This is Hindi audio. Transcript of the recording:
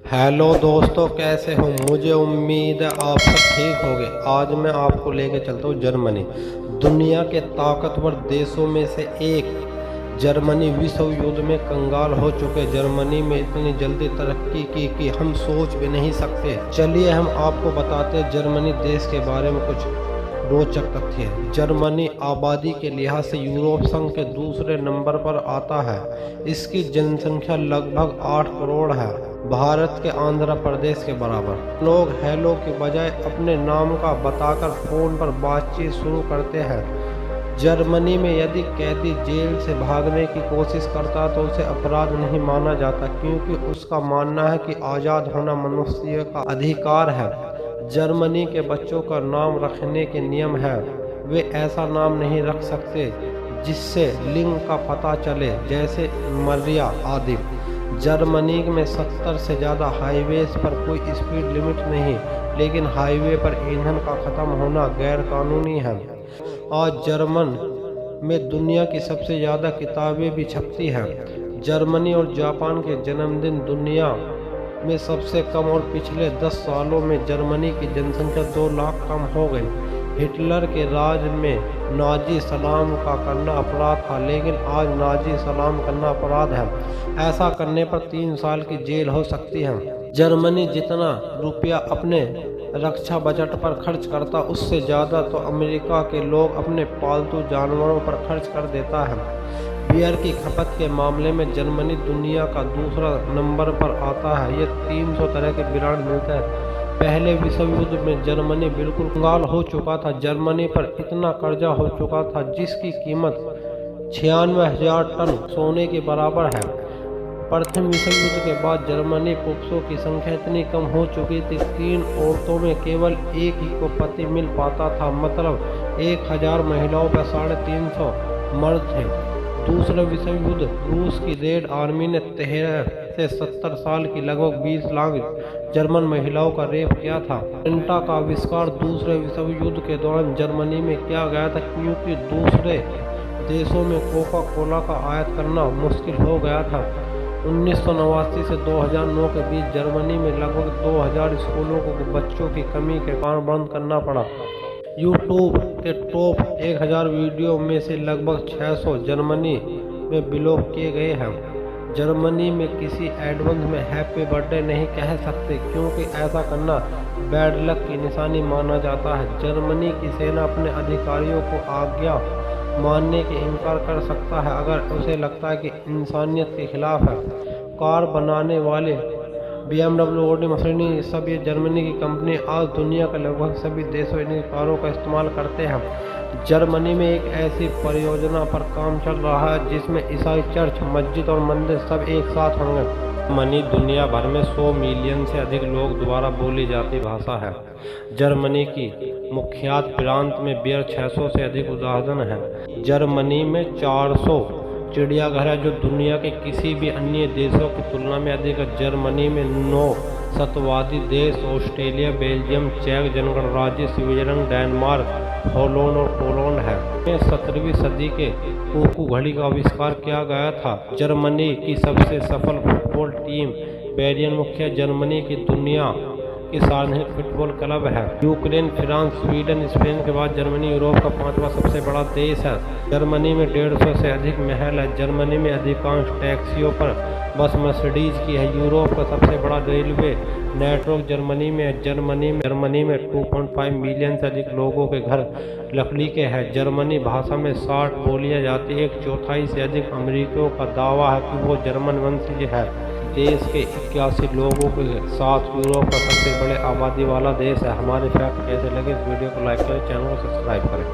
हेलो दोस्तों, कैसे हो? मुझे उम्मीद है आप सब ठीक होंगे। आज मैं आपको लेके चलता हूँ जर्मनी, दुनिया के ताकतवर देशों में से एक। जर्मनी विश्व युद्ध में कंगाल हो चुके जर्मनी में इतनी जल्दी तरक्की की कि हम सोच भी नहीं सकते। चलिए हम आपको बताते हैं जर्मनी देश के बारे में कुछ रोचक तथ्य। जर्मनी आबादी के लिहाज से यूरोप संघ के दूसरे नंबर पर आता है। इसकी जनसंख्या लगभग 8 करोड़ है, भारत के आंध्र प्रदेश के बराबर। लोग हेलो के बजाय अपने नाम का बताकर फोन पर बातचीत शुरू करते हैं। जर्मनी में यदि कैदी जेल से भागने की कोशिश करता तो उसे अपराध नहीं माना जाता, क्योंकि उसका मानना है कि आज़ाद होना मनुष्य का अधिकार है। जर्मनी के बच्चों का नाम रखने के नियम है। वे ऐसा नाम नहीं रख सकते जिससे लिंग का पता चले, जैसे मरिया आदि। जर्मनी में 70 से ज़्यादा हाईवेज पर कोई स्पीड लिमिट नहीं, लेकिन हाईवे पर ईंधन का ख़त्म होना गैर कानूनी है। आज जर्मन में दुनिया की सबसे ज़्यादा किताबें भी छपती हैं। जर्मनी और जापान के जन्मदिन दुनिया में सबसे कम, और पिछले 10 सालों में जर्मनी की जनसंख्या 2 लाख कम हो गई। हिटलर के राज में नाजी सलाम का करना अपराध था, लेकिन आज नाजी सलाम करना अपराध है। ऐसा करने पर 3 साल की जेल हो सकती है। जर्मनी जितना रुपया अपने रक्षा बजट पर खर्च करता, उससे ज़्यादा तो अमेरिका के लोग अपने पालतू जानवरों पर खर्च कर देता है। बियर की खपत के मामले में जर्मनी दुनिया का दूसरा नंबर पर आता है। ये 300 तरह के ब्रांड मिलते हैं। पहले विश्व युद्ध में जर्मनी बिल्कुल कंगाल हो चुका था। जर्मनी पर इतना कर्जा हो चुका था जिसकी कीमत 96,000 टन सोने के बराबर है। प्रथम विश्व युद्ध के बाद जर्मनी पुरुषों की संख्या इतनी कम हो चुकी थी, 3 औरतों में केवल एक ही को पति मिल पाता था। मतलब 1000 महिलाओं पर 350 मर्द थे। दूसरा विश्व युद्ध, रूस की रेड आर्मी ने 13 से 70 साल की लगभग 20 लाख जर्मन महिलाओं का रेप किया था। पेंटा का आविष्कार दूसरे विश्व युद्ध के दौरान जर्मनी में किया गया था, क्योंकि दूसरे देशों में कोका कोला का आयात करना मुश्किल हो गया था। 1989 से 2009 के बीच जर्मनी में लगभग 2000 स्कूलों को बच्चों की कमी के कारण बंद करना पड़ा। यूट्यूब के टॉप 1000 वीडियो में से लगभग 600 जर्मनी में विलोप किए गए हैं। जर्मनी में किसी एडवांस में हैप्पी बर्थडे नहीं कह सकते, क्योंकि ऐसा करना बैड लक की निशानी माना जाता है। जर्मनी की सेना अपने अधिकारियों को आज्ञा मानने के इनकार कर सकता है अगर उसे लगता है कि इंसानियत के खिलाफ है। कार बनाने वाले BMW, ऑडी, मर्सिडीज, सब ये जर्मनी की कंपनी आज दुनिया के लगभग सभी देशों इन्हीं कारों का इस्तेमाल करते हैं। जर्मनी में एक ऐसी परियोजना पर काम चल रहा है जिसमें ईसाई चर्च, मस्जिद और मंदिर सब एक साथ होंगे। जर्मनी दुनिया भर में 100 मिलियन से अधिक लोग द्वारा बोली जाती भाषा है। जर्मनी की मुख्यात प्रांत में बियर 600 से अधिक उदाहरण हैं। जर्मनी में 400 चिड़ियाघर है, जो दुनिया के किसी भी अन्य देशों की तुलना में अधिक है। जर्मनी में 9 सत्वादी देश ऑस्ट्रेलिया, बेल्जियम, चेक गणराज्य, स्विट्जरलैंड, डेनमार्क, हॉलैंड और पोलैंड है। 17वीं सदी के कुकू घड़ी का आविष्कार किया गया था। जर्मनी की सबसे सफल football team Bayern Munich Germany की दुनिया की सार्वजनिक फुटबॉल क्लब है। यूक्रेन, फ्रांस, स्वीडन, स्पेन के बाद जर्मनी यूरोप का 5वां सबसे बड़ा देश है। जर्मनी में 150 से अधिक महल है। जर्मनी में अधिकांश टैक्सियों पर बस मर्सिडीज की है। यूरोप का सबसे बड़ा रेलवे नेटवर्क जर्मनी में है। जर्मनी में 2.5 मिलियन से अधिक लोगों के घर लकड़ी के हैं। जर्मनी भाषा में 60 बोलियां जाती है। 1/4 से अधिक अमेरिकियों का दावा है कि वो जर्मन वंशीय है। देश के 81 लोगों के साथ यूरोप का सबसे बड़े आबादी वाला देश है। हमारे फैक्ट कैसे लगे, इस वीडियो को लाइक करें, चैनल को सब्सक्राइब करें।